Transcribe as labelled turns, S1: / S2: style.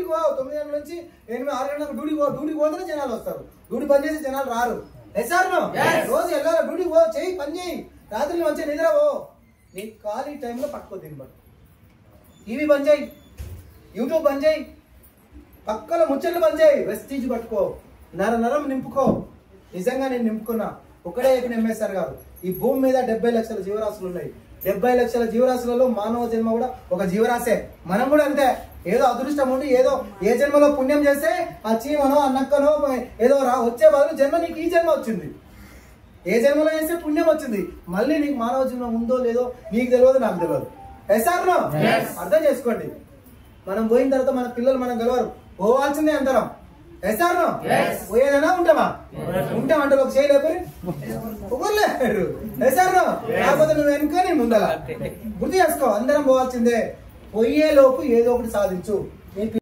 S1: డ్యూటీకి పో, 9 గంటల నుంచి 6 గంటలకు డ్యూటీకి పోతేనే జనాలు వస్తారు. డ్యూటీ పని చేసి జనాలు రారు. ఎస్ఆర్నో రోజు వెళ్ళాలి, డ్యూటీకి పో, చెయ్యి, పని చేయి, రాత్రి మంచిగా నిద్ర పో. నీకు ఖాళీ టైంలో పట్టుకో దీన్ని బట్టి టీవీ బంద్ చేయి, యూట్యూబ్ బంద్ చేయి, పక్కల ముచ్చట్లు బంద్ చేయి, వెస్టీజ్ పట్టుకో, నరం నింపుకో. నిజంగా నేను నింపుకున్నా. ఒకడే ఎంఎస్ఆర్ గారు. ఈ భూమి మీద 70 లక్షల జీవరాశులు ఉన్నాయి. 70 లక్షల జీవరాశులలో మానవ జన్మ కూడా ఒక జీవరాశే. మనం కూడా అంతే. ఏదో అదృష్టం ఉండి ఏదో ఏ జన్మలో పుణ్యం చేస్తే ఆ చీమనో ఆ నక్కనో ఏదో వచ్చే బదులు జన్మ నీకు ఈ జన్మ వచ్చింది. ఏ జన్మలో చేస్తే పుణ్యం వచ్చింది. మళ్ళీ నీకు మానవ జన్మ ఉందో లేదో నీకు తెలియదు, నాకు తెలియదు. ఎస్ఆర్నో అర్థం చేసుకోండి. మనం పోయిన తర్వాత మన పిల్లలు మనం గెలవరు, పోవాల్సిందే అందరం. ఎస్ఆర్నో పోయేదైనా ఉంటామా? ఉంటామంటే ఒక చేయలేకపోయి ఒకరు ఎస్ఆర్నో కాకపోతే నువ్వు వెనుక నేను ముందల గుర్తు చేసుకో. అందరం పోవాల్సిందే. పోయే లోపు ఏదో ఒకటి సాధించు.